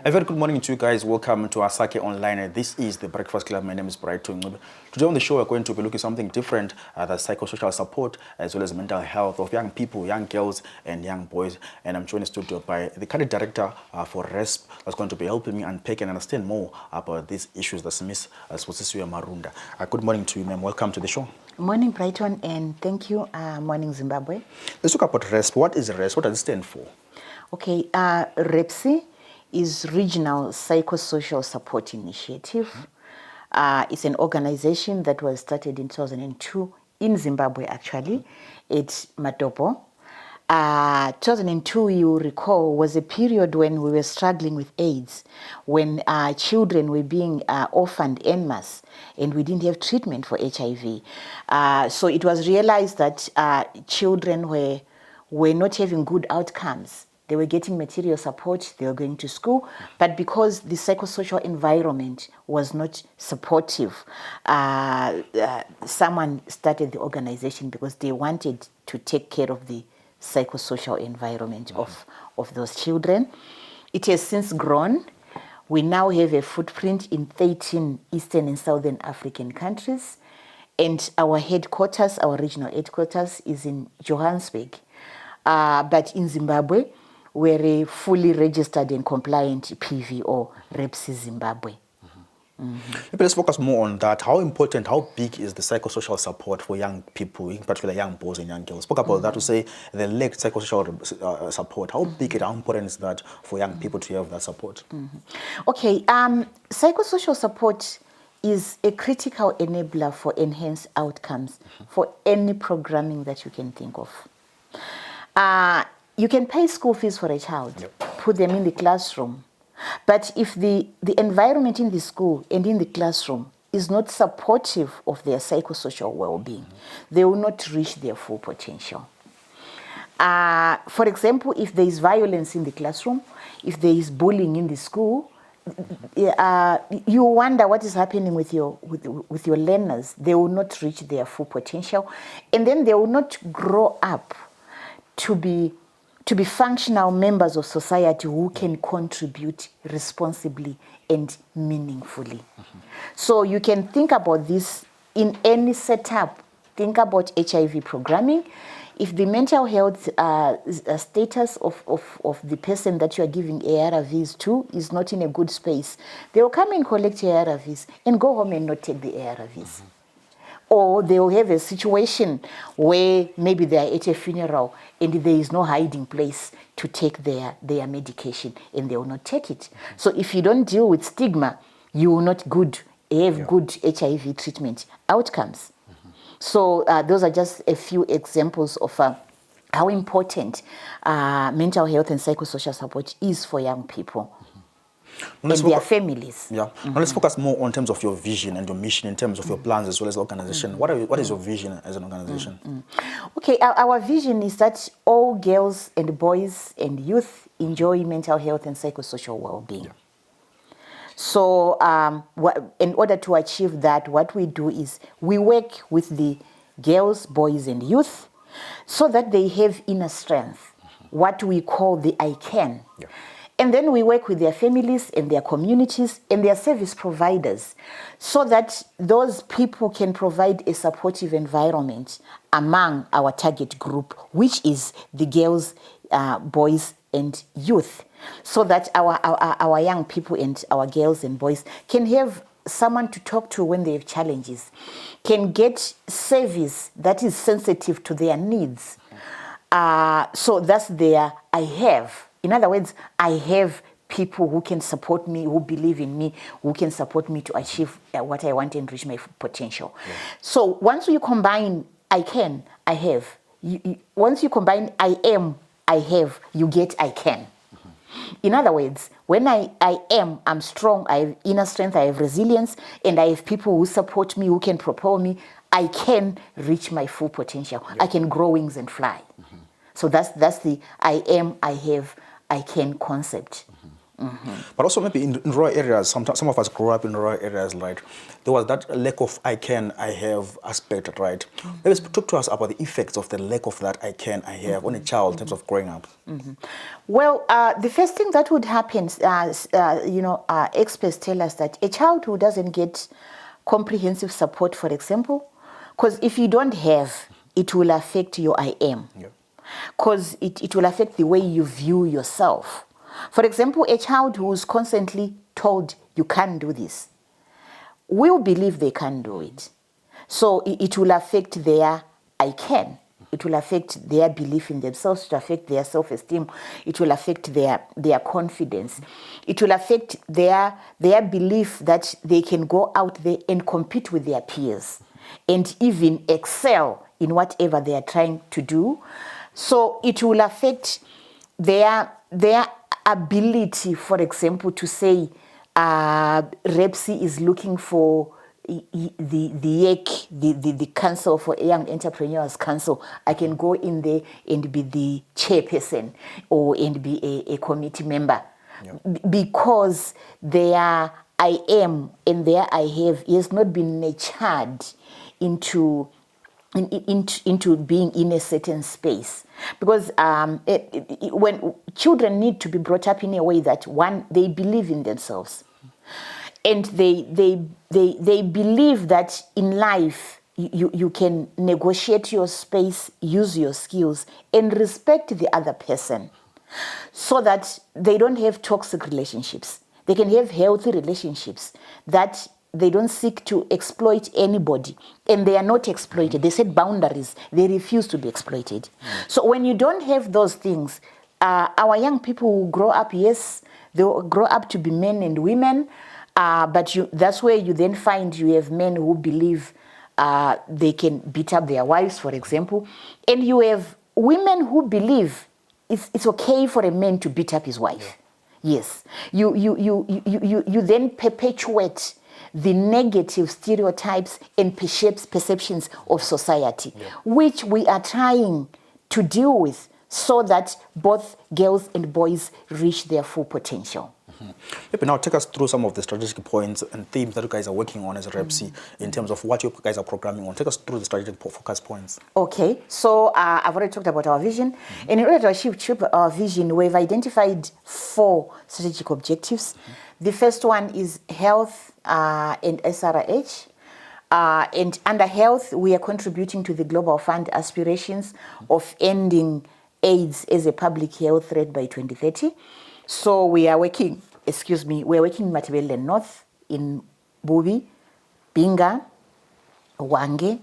A very good morning to you guys. Welcome to Asakhe Online. This is the Breakfast Club. My name is Brighton Ncube. Today on the show, we're going to be looking at something different, the psychosocial support as well as mental health of young people, young girls and young boys. And I'm joined in the studio by the current director for REPSSI that's going to be helping me unpack and understand more about these issues. That's Miss Sibusisiwe Marunda. Good morning to you, ma'am. Welcome to the show. Morning, Brighton, and thank you. Morning, Zimbabwe. Let's talk about REPSSI. What is REPSSI? What does it stand for? Okay, REPSSI is Regional Psychosocial Support Initiative. It's an organization that was started in 2002 in Zimbabwe, actually. It's Matopo. 2002, you recall, was a period when we were struggling with AIDS, when children were being orphaned en masse, and we didn't have treatment for HIV. So it was realized that children were not having good outcomes. They were getting material support, they were going to school, but because the psychosocial environment was not supportive, someone started the organization because they wanted to take care of the psychosocial environment of those children. It has since grown. We now have a footprint in 13 Eastern and Southern African countries, and our headquarters, our regional headquarters, is in Johannesburg. But in Zimbabwe, we're a fully registered and compliant PVO, REPSSI Zimbabwe. Maybe let's focus more on that. How important, how big is the psychosocial support for young people, in particular young boys and young girls? Spoke about that to say the lack psychosocial support. How big and how important is that for young people to have that support? Okay, psychosocial support is a critical enabler for enhanced outcomes for any programming that you can think of. You can pay school fees for a child, put them in the classroom. But if the environment in the school and in the classroom is not supportive of their psychosocial well-being, they will not reach their full potential. For example, if there is violence in the classroom, if there is bullying in the school, you wonder what is happening with your learners. They will not reach their full potential, and then they will not grow up to be functional members of society who can contribute responsibly and meaningfully. So you can think about this in any setup. Think about HIV programming. If the mental health status of the person that you are giving ARVs to is not in a good space, they will come and collect ARVs and go home and not take the ARVs. Or they will have a situation where maybe they are at a funeral and there is no hiding place to take their medication and they will not take it. So if you don't deal with stigma, you will not have good HIV treatment outcomes. So those are just a few examples of how important mental health and psychosocial support is for young people. And their families. Now let's focus more on terms of your vision and your mission, in terms of your plans as well as the organization. What is your vision as an organization? Okay, our vision is that all girls and boys and youth enjoy mental health and psychosocial well-being. So in order to achieve that, what we do is we work with the girls, boys and youth so that they have inner strength, what we call the I can. And then we work with their families and their communities and their service providers so that those people can provide a supportive environment among our target group, which is the girls, boys and youth, so that our young people and our girls and boys can have someone to talk to when they have challenges, can get service that is sensitive to their needs. So that's their I have. In other words, I have people who can support me, who believe in me, who can support me to achieve what I want and reach my potential. So once you combine I can, I have. Once you combine I am, I have, you get I can. In other words, when I am, I'm strong, I have inner strength, I have resilience, and I have people who support me, who can propel me, I can reach my full potential. I can grow wings and fly. So that's the I am, I have, I can concept. But also maybe in rural areas, some of us grew up in rural areas, right? There was that lack of I can, I have aspect, right? Maybe talk to us about the effects of the lack of that I can, I have on a child in terms of growing up. Well, the first thing that would happen, experts tell us that a child who doesn't get comprehensive support, for example, because if you don't have, it will affect your I am. Because it will affect the way you view yourself. For example, a child who is constantly told you can't do this will believe they can't do it. So it will affect their I can. It will affect their belief in themselves, to affect their self-esteem. It will affect their confidence. It will affect their belief that they can go out there and compete with their peers and even excel in whatever they are trying to do. So it will affect their ability, for example, to say REPSSI is looking for the council for young entrepreneurs council. I can go in there and be the chairperson and be a committee member, because their I am and their I have has not been nurtured into being in a certain space. Because when children need to be brought up in a way that, one, they believe in themselves, and they believe that in life you can negotiate your space, use your skills, and respect the other person, so that they don't have toxic relationships. They can have healthy relationships that they don't seek to exploit anybody, and they are not exploited. They set boundaries. They refuse to be exploited. So when you don't have those things, our young people will grow up, yes, they'll grow up to be men and women, but that's where you then find you have men who believe they can beat up their wives, for example, and you have women who believe it's okay for a man to beat up his wife. Yes. You then perpetuate the negative stereotypes and perceptions of society, which we are trying to deal with so that both girls and boys reach their full potential. Maybe now take us through some of the strategic points and themes that you guys are working on as a REPSSI in terms of what you guys are programming on. Take us through the strategic focus points. Okay, so I've already talked about our vision. And in order to achieve our vision, we've identified 4 strategic objectives. The first one is health and SRH. And under health, we are contributing to the Global Fund aspirations of ending AIDS as a public health threat by 2030. So we are working in Matabeleland North, in Bubi, Binga, Wange,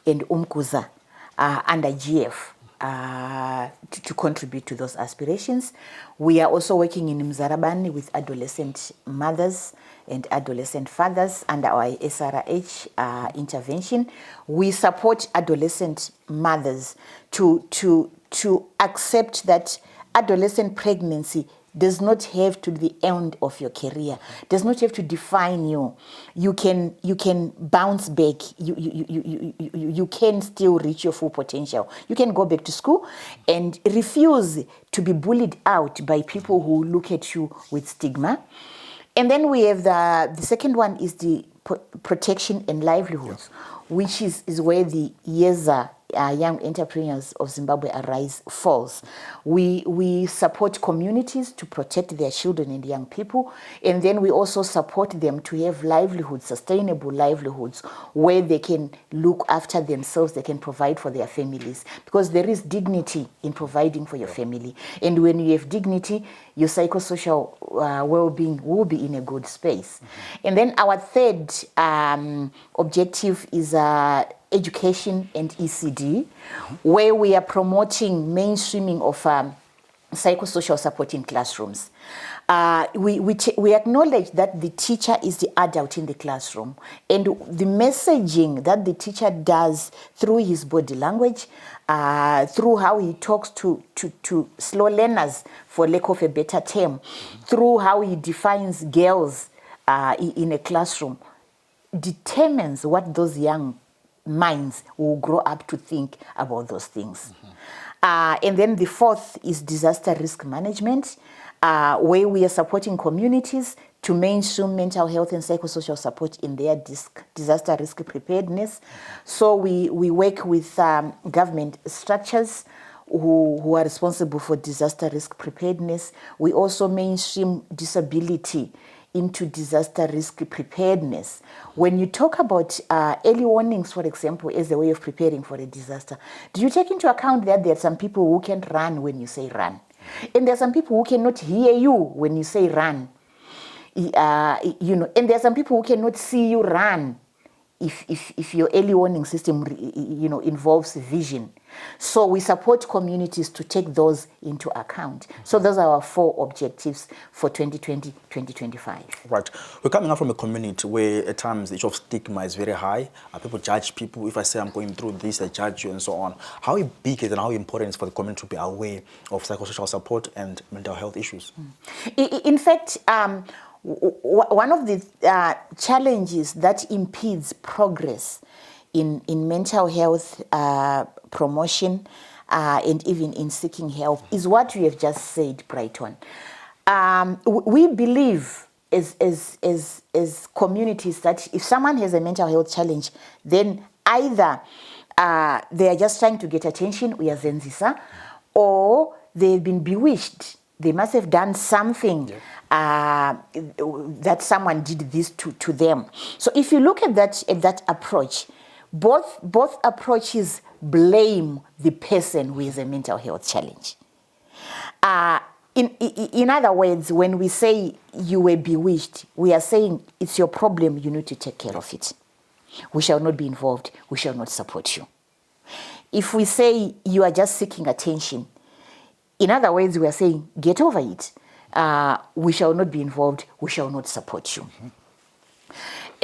and Umkuza under GF to contribute to those aspirations. We are also working in Mzarabani with adolescent mothers and adolescent fathers under our SRH intervention. We support adolescent mothers to accept that adolescent pregnancy does not have to be the end of your career, does not have to define you. You can bounce back. You can still reach your full potential. You can go back to school and refuse to be bullied out by people who look at you with stigma. And then we have the second one is the protection and livelihoods, which is where the YEZA, Young Entrepreneurs of Zimbabwe Arise, falls. We support communities to protect their children and young people, and then we also support them to have livelihoods, sustainable livelihoods, where they can look after themselves, they can provide for their families, because there is dignity in providing for your family. And when you have dignity, your psychosocial well-being will be in a good space. And then our third objective is education and ECD, where we are promoting mainstreaming of psychosocial support in classrooms. We acknowledge that the teacher is the adult in the classroom, and the messaging that the teacher does through his body language, through how he talks to slow learners, for lack of a better term, through how he defines girls in a classroom, determines what those young minds will grow up to think about those things. And then the fourth is disaster risk management. where we are supporting communities to mainstream mental health and psychosocial support in their disaster risk preparedness. So we work with government structures who are responsible for disaster risk preparedness. We also mainstream disability into disaster risk preparedness. When you talk about early warnings, for example, as a way of preparing for a disaster, do you take into account that there are some people who can run when you say run? And there are some people who cannot hear you when you say run. And there are some people who cannot see you run if your early warning system involves vision. So we support communities to take those into account. So those are our 4 objectives for 2020-2025. Right. We're coming out from a community where at times the issue of stigma is very high. People judge people. If I say I'm going through this, I judge you and so on. How big is and how important is for the community to be aware of psychosocial support and mental health issues? In fact, one of the challenges that impedes progress in mental health promotion and even in seeking help is what you have just said, Brighton. We believe as communities that if someone has a mental health challenge, then either they are just trying to get attention, or they've been bewitched. They must have done something that someone did this to them. So if you look at that approach, both approaches blame the person who has a mental health challenge. In other words, when we say you were bewitched, we are saying it's your problem, you need to take care of it. We shall not be involved, we shall not support you. If we say you are just seeking attention, in other words, we are saying get over it. We shall not be involved, we shall not support you.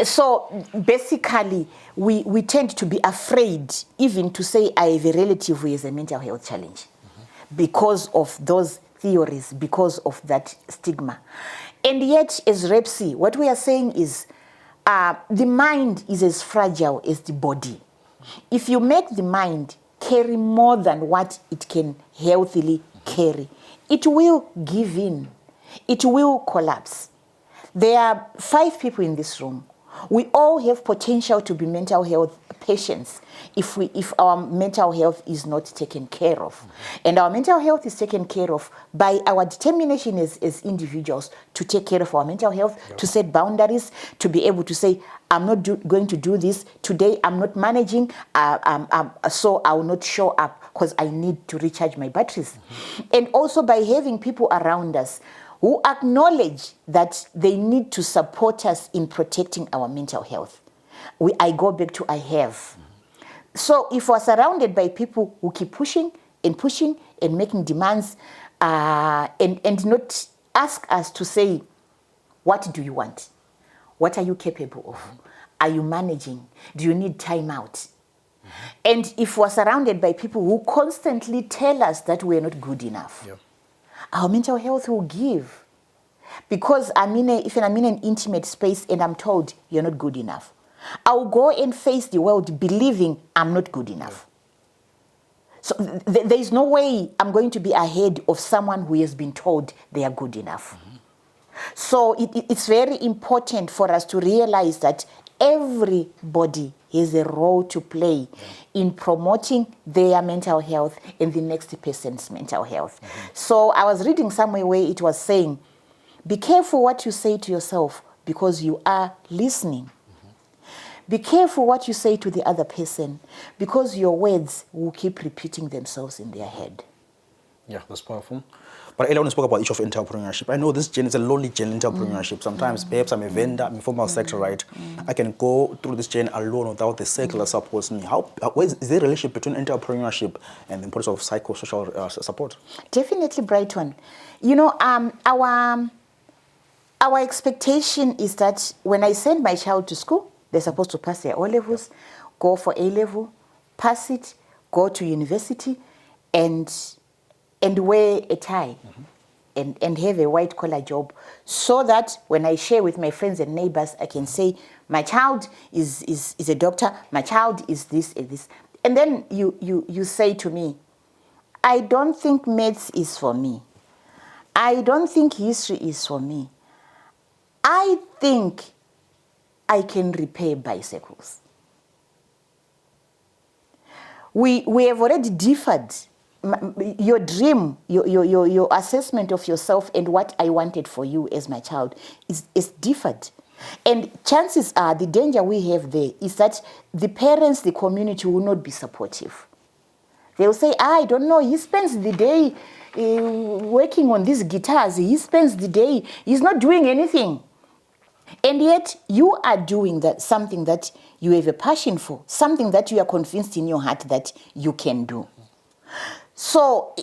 So basically, we tend to be afraid even to say I have a relative who has a mental health challenge because of those theories, because of that stigma. And yet, as REPSSI, what we are saying is the mind is as fragile as the body. If you make the mind carry more than what it can healthily carry, it will give in. It will collapse. There are 5 people in this room. We all have potential to be mental health patients if our mental health is not taken care of. And our mental health is taken care of by our determination as individuals to take care of our mental health, to set boundaries, to be able to say, I'm not going to do this. Today I'm not managing, so I will not show up because I need to recharge my batteries. And also by having people around us who acknowledge that they need to support us in protecting our mental health. I go back to I have. So if we're surrounded by people who keep pushing and making demands and not ask us to say, what do you want? What are you capable of? Are you managing? Do you need time out? And if we're surrounded by people who constantly tell us that we're not good enough, our mental health will give. Because if I'm in an intimate space and I'm told you're not good enough, I'll go and face the world believing I'm not good enough. So there is no way I'm going to be ahead of someone who has been told they are good enough. So it's very important for us to realize that everybody has a role to play in promoting their mental health and the next person's mental health. So I was reading somewhere where it was saying, be careful what you say to yourself because you are listening. Be careful what you say to the other person because your words will keep repeating themselves in their head. Yeah, that's powerful. But earlier when we spoke about the issue of entrepreneurship, I know this journey is a lonely journey, entrepreneurship. Sometimes perhaps I'm a vendor, I'm a formal sector, right? I can go through this journey alone without the circle that supports me. Is there a relationship between entrepreneurship and the importance of psychosocial support? Definitely, Brighton. Our expectation is that when I send my child to school, they're supposed to pass their O-levels, go for A-level, pass it, go to university, and wear a tie and have a white-collar job so that when I share with my friends and neighbors, I can say, my child is a doctor, my child is this and this. And then you say to me, I don't think maths is for me. I don't think history is for me. I think I can repair bicycles. We have already differed. Your dream, your assessment of yourself and what I wanted for you as my child is differed. And chances are the danger we have there is that the parents, the community will not be supportive. They will say, I don't know, he spends the day working on these guitars. He spends the day, he's not doing anything. And yet you are doing that, something that you have a passion for, something that you are convinced in your heart that you can do. So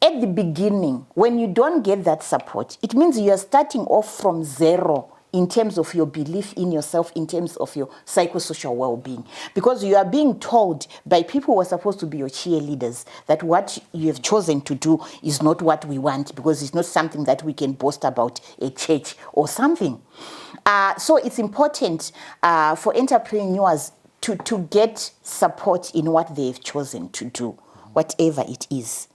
at the beginning, when you don't get that support, it means you are starting off from zero in terms of your belief in yourself, in terms of your psychosocial well-being. Because you are being told by people who are supposed to be your cheerleaders that what you have chosen to do is not what we want, because it's not something that we can boast about at church or something. So it's important for entrepreneurs to get support in what they've chosen to do, whatever it is.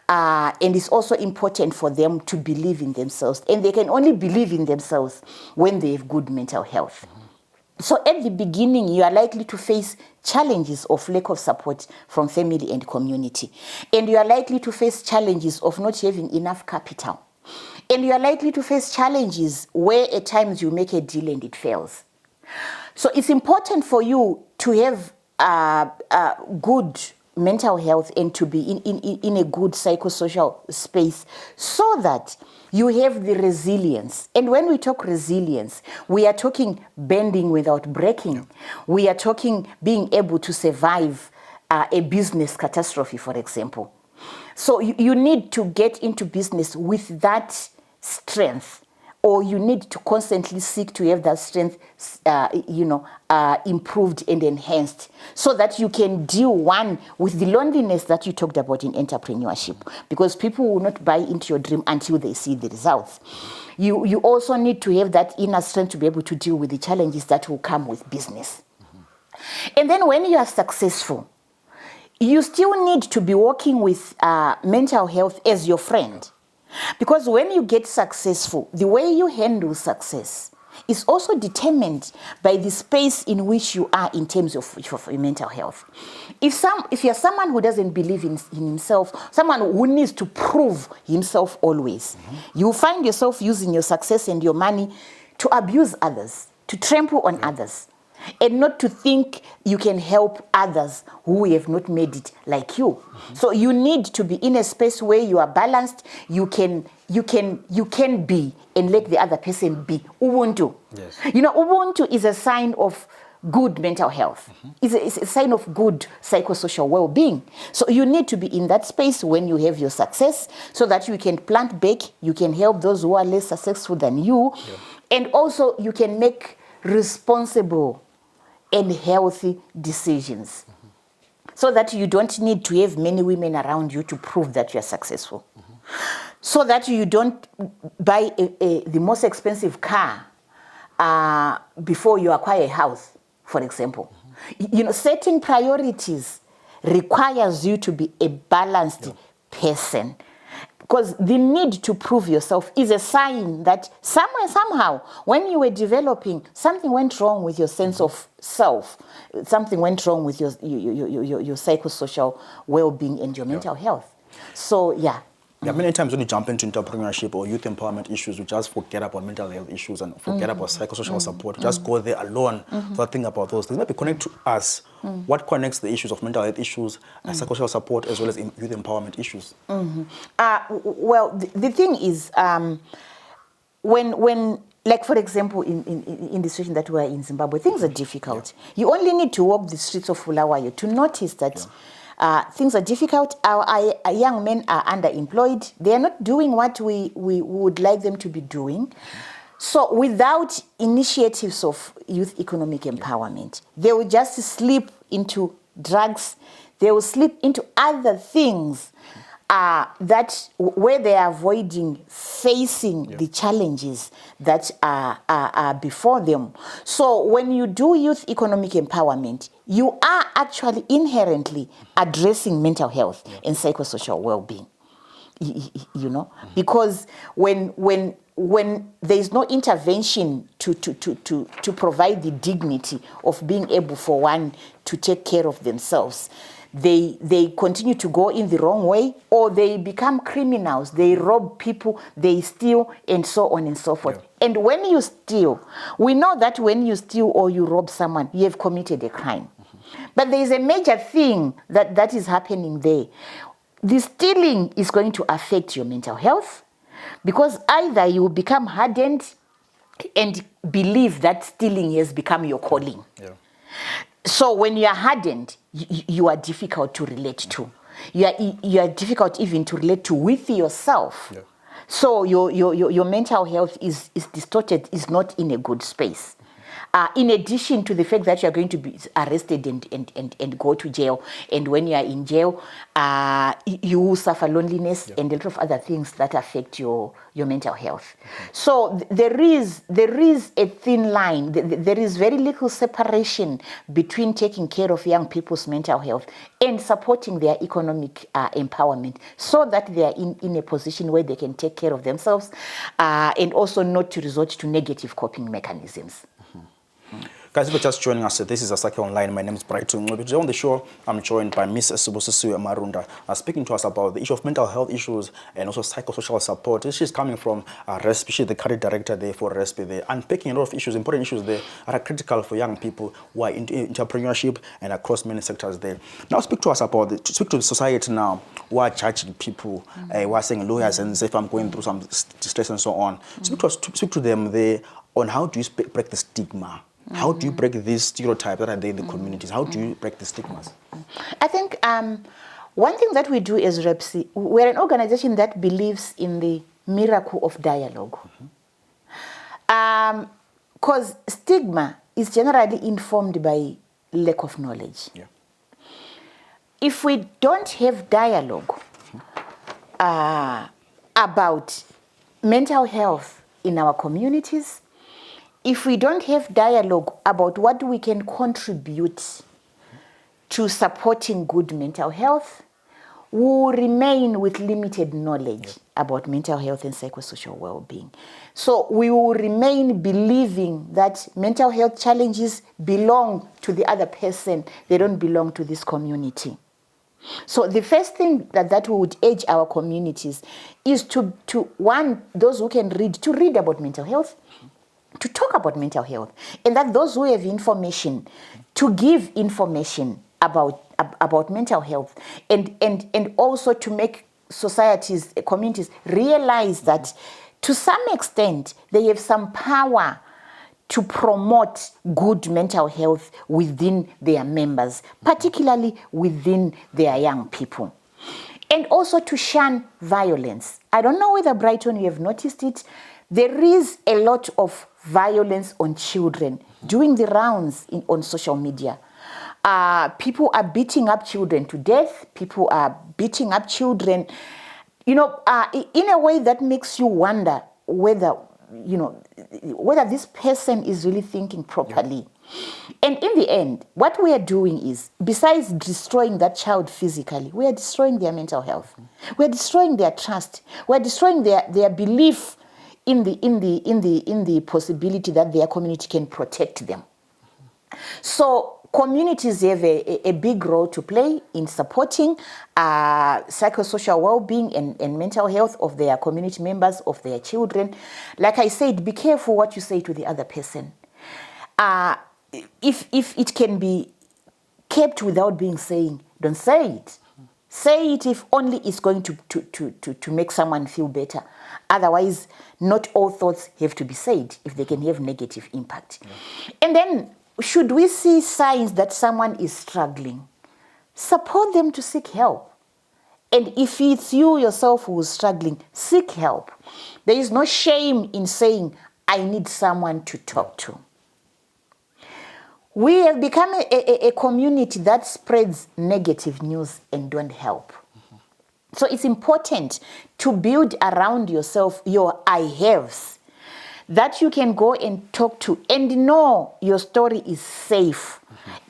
And it's also important for them to believe in themselves. And they can only believe in themselves when they have good mental health. So at the beginning, you are likely to face challenges of lack of support from family and community. And you are likely to face challenges of not having enough capital. And you are likely to face challenges where at times you make a deal and it fails. So it's important for you to have good mental health and to be in a good psychosocial space so that you have the resilience. And when we talk resilience, we are talking bending without breaking. We are talking being able to survive a business catastrophe, for example. So you need to get into business with that strength, or you need to constantly seek to have that strength, improved and enhanced, so that you can deal, one, with the loneliness that you talked about in entrepreneurship, because people will not buy into your dream until they see the results. You also need to have that inner strength to be able to deal with the challenges that will come with business. And then when you are successful, you still need to be working with mental health as your friend. Because when you get successful, the way you handle success is also determined by the space in which you are in terms of your mental health. If you're someone who doesn't believe in himself, someone who needs to prove himself always, you find yourself using your success and your money to abuse others, to trample on others, and not to think you can help others who have not made it like you. So you need to be in a space where you are balanced, you can be, and let the other person be. Ubuntu. Yes. Ubuntu is a sign of good mental health. It's a sign of good psychosocial well-being. So you need to be in that space when you have your success, so that you can plant back, you can help those who are less successful than you, and also you can make responsible and healthy decisions, so that you don't need to have many women around you to prove that you are successful, so that you don't buy the most expensive car before you acquire a house, for example. Setting priorities requires you to be a balanced person. Because the need to prove yourself is a sign that somehow, when you were developing, something went wrong with your sense of self. Something went wrong with your psychosocial well-being and your mental health. So, many times when you jump into entrepreneurship or youth empowerment issues, we just forget about mental health issues and forget about psychosocial support. We just go there alone without thinking about those things. Maybe connect to us. What connects the issues of mental health issues and psychosocial support as well as youth empowerment issues? Well, the thing is, when like, for example, in the situation that we are in Zimbabwe, things are difficult. You only need to walk the streets of Bulawayo to notice that things are difficult. Our young men are underemployed. They are not doing what we would like them to be doing. So without initiatives of youth economic empowerment, they will just slip into drugs. They will slip into other things that where they are avoiding facing the challenges that are before them. So when you do youth economic empowerment, you are actually inherently addressing mental health and psychosocial well-being. you know, because when there is no intervention to provide the dignity of being able for one to take care of themselves, they continue to go in the wrong way, or they become criminals. They rob people, they steal, and so on and so forth. Yeah. And when you steal, we know that when you steal or you rob someone, you have committed a crime. But there is a major thing that is happening there. The stealing is going to affect your mental health, because either you become hardened and believe that stealing has become your calling. Yeah. So when you are hardened, you are difficult to relate to. You are difficult even to relate to with yourself. Yeah. So your mental health is distorted, is not in a good space. In addition to the fact that you are going to be arrested and go to jail, and when you are in jail, you will suffer loneliness, yeah, and a lot of other things that affect your mental health. So there is a thin line. There is very little separation between taking care of young people's mental health and supporting their economic empowerment, so that they are in a position where they can take care of themselves, and also not to resort to negative coping mechanisms. Guys, if you're just joining us, this is Asakhe Online. My name is Brighton Ncube. Today on the show, I'm joined by Miss Sibusisiwe Marunda, speaking to us about the issue of mental health issues and also psychosocial support. She's coming from REPSSI. She's the current director there for REPSSI. They're unpacking a lot of issues, important issues there that are critical for young people who are in entrepreneurship and across many sectors there. Now speak to us about speak to the society now who are judging people, who are saying lawyers and say if I'm going through some distress and so on. Speak to them there on how do you break the stigma. How do you break these stereotypes that are there in the communities? How do you break the stigmas? I think one thing that we do as REPSSI, we're an organization that believes in the miracle of dialogue. Because stigma is generally informed by lack of knowledge. Yeah. If we don't have dialogue about mental health in our communities, if we don't have dialogue about what we can contribute to supporting good mental health, we will remain with limited knowledge about mental health and psychosocial well-being. So we will remain believing that mental health challenges belong to the other person. They don't belong to this community. So the first thing that we would urge our communities is to one, those who can read, to read about mental health, to talk about mental health, and that those who have information to give information about mental health, and also to make societies, communities realize that to some extent they have some power to promote good mental health within their members, particularly within their young people. And also to shun violence. I don't know whether, Brighton, you have noticed it. There is a lot of violence on children doing the rounds on social media. People are beating up children to death. People are beating up children, in a way that makes you wonder whether this person is really thinking properly. Yeah. And in the end, what we are doing is, besides destroying that child physically, we are destroying their mental health. We are destroying their trust. We are destroying their belief in the possibility that their community can protect them. So communities have a big role to play in supporting psychosocial well-being and mental health of their community members, of their children. Like I said, be careful what you say to the other person. If it can be kept without being saying, don't say it. Say it if only it's going to make someone feel better. Otherwise, not all thoughts have to be said if they can have negative impact. Yeah. And then, should we see signs that someone is struggling, support them to seek help. And if it's you yourself who is struggling, seek help. There is no shame in saying, I need someone to talk to. We have become a community that spreads negative news and don't help. So it's important to build around yourself your I haves. that you can go and talk to and know your story is safe,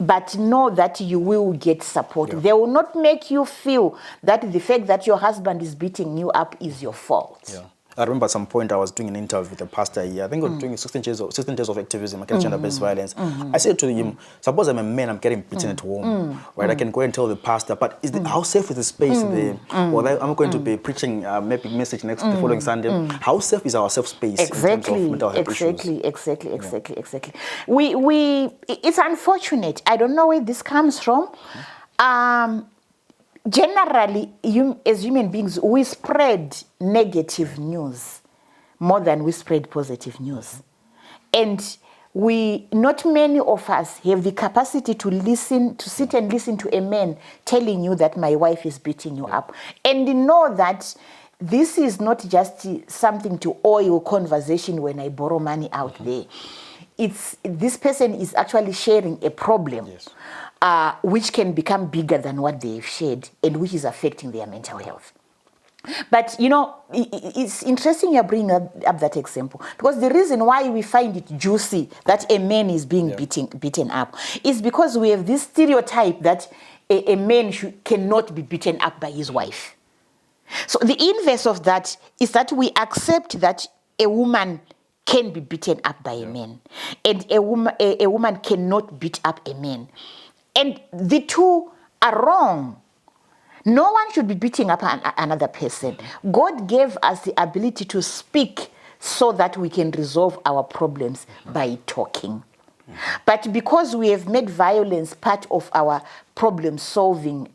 but know that you will get support. They will not make you feel that the fact that your husband is beating you up is your fault. I remember at some point I was doing an interview with a pastor here. I think I was doing 16 days of activism against gender-based violence. I said to him, suppose I'm a man, I'm getting beaten at home, right? I can go and tell the pastor, but how safe is the space there? Or I'm going to be preaching maybe message the following Sunday. How safe is our safe space in terms of mental health issues? Exactly. It's unfortunate. I don't know where this comes from. Generally, as human beings, we spread negative news more than we spread positive news. And not many of us have the capacity to sit and listen to a man telling you that my wife is beating you up. And know that this is not just something to oil conversation when I borrow money out there. This person is actually sharing a problem. Which can become bigger than what they've shared and which is affecting their mental health. But, it's interesting you're bringing up that example, because the reason why we find it juicy that a man is being beaten up is because we have this stereotype that a man cannot be beaten up by his wife. So the inverse of that is that we accept that a woman can be beaten up by a man, and a woman cannot beat up a man. And the two are wrong. No one should be beating up another person. God gave us the ability to speak so that we can resolve our problems by talking. But because we have made violence part of our problem-solving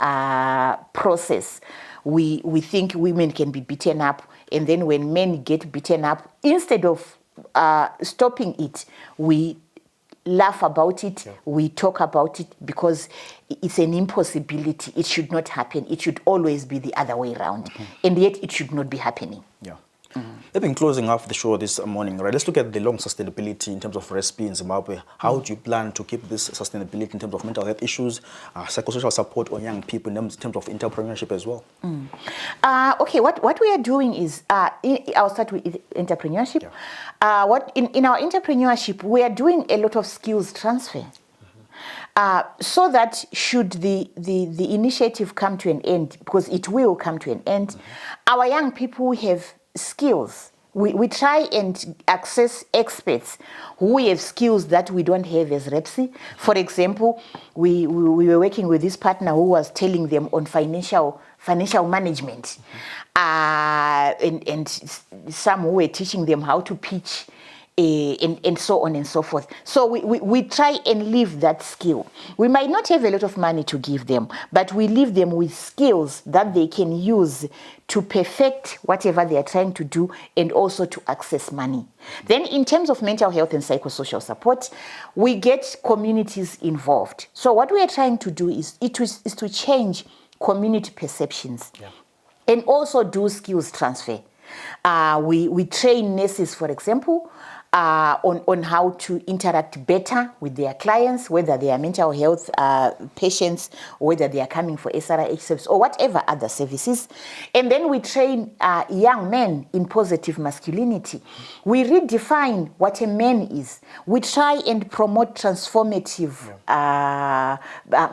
process, we think women can be beaten up. And then when men get beaten up, instead of stopping it, we laugh about it, we talk about it, because it's an impossibility. It should not happen. It should always be the other way around. And yet it should not be happening. Maybe in closing off the show this morning, right, let's look at the long sustainability in terms of REPSSI in Zimbabwe. How do you plan to keep this sustainability in terms of mental health issues, psychosocial support on young people, in terms of entrepreneurship as well? Okay, what we are doing is, I'll start with entrepreneurship. In our entrepreneurship, we are doing a lot of skills transfer. So that should the initiative come to an end, because it will come to an end, our young people have skills. We try and access experts who have skills that we don't have as REPSSI. For example, we were working with this partner who was telling them on financial management, and some who were teaching them how to pitch, and so on and so forth. So we try and leave that skill. We might not have a lot of money to give them, but we leave them with skills that they can use to perfect whatever they are trying to do, and also to access money. Then in terms of mental health and psychosocial support, we get communities involved. So what we are trying to do is to change community perceptions, and also do skills transfer. We train nurses, for example, on how to interact better with their clients, whether they are mental health patients, or whether they are coming for SRH service, or whatever other services. And then we train young men in positive masculinity. We redefine what a man is. We try and promote transformative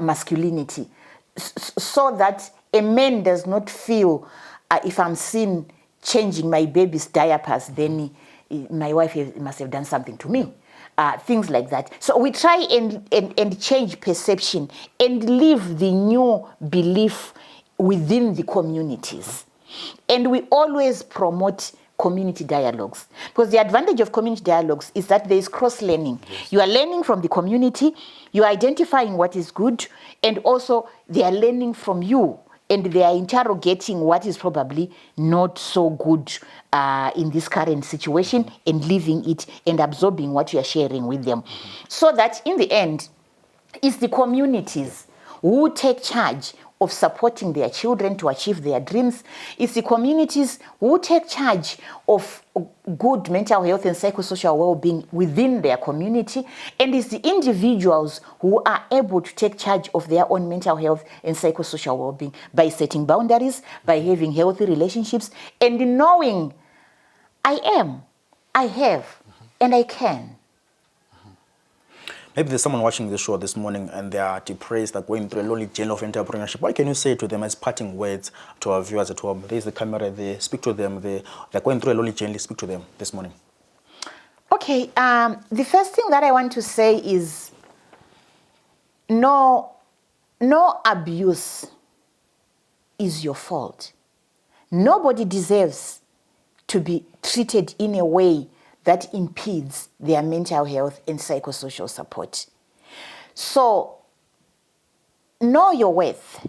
masculinity, so that a man does not feel, if I'm seen changing my baby's diapers, then my wife must have done something to me. Things like that. So we try and change perception and leave the new belief within the communities. And we always promote community dialogues, because the advantage of community dialogues is that there is cross-learning. You are learning from the community, you are identifying what is good, and also they are learning from you, and they are interrogating what is probably not so good in this current situation, and leaving it and absorbing what you are sharing with them. So that in the end, it's the communities who take charge of supporting their children to achieve their dreams. It's the communities who take charge of good mental health and psychosocial well-being within their community. And it's the individuals who are able to take charge of their own mental health and psychosocial well-being by setting boundaries, by having healthy relationships, and knowing I have, And I can. Maybe there's someone watching the show this morning and they are depressed, they're going through a lonely journey of entrepreneurship. What can you say to them as parting words to our viewers at home? There's the camera there, speak to them. They're going through a lonely journey, speak to them this morning. Okay, the first thing that I want to say is no abuse is your fault. Nobody deserves to be treated in a way that impedes their mental health and psychosocial support. So, know your worth.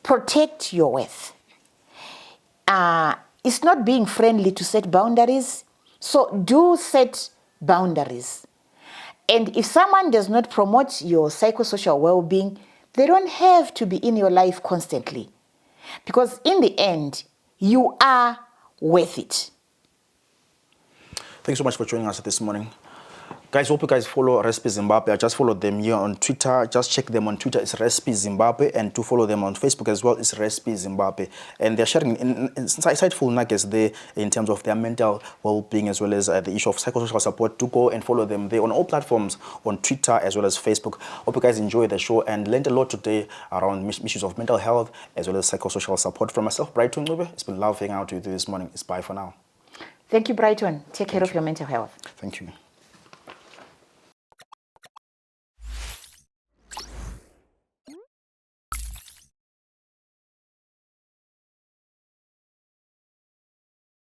Protect your worth. It's not being friendly to set boundaries, so do set boundaries. And if someone does not promote your psychosocial well-being, they don't have to be in your life constantly. Because in the end, you are worth it. Thanks so much for joining us this morning. Guys, hope you guys follow REPSSI Zimbabwe. I just followed them here on Twitter. Just check them on Twitter. It's REPSSI Zimbabwe. And to follow them on Facebook as well, it's REPSSI Zimbabwe. And they're sharing insightful nuggets there in terms of their mental well-being as well as the issue of psychosocial support. Do go and follow them there on all platforms, on Twitter as well as Facebook. Hope you guys enjoy the show and learned a lot today around issues of mental health as well as psychosocial support. From myself, Brighton Ncube, it's been lovely hanging out with you this morning. It's bye for now. Thank you, Brighton. Take care of your mental health. Thank you.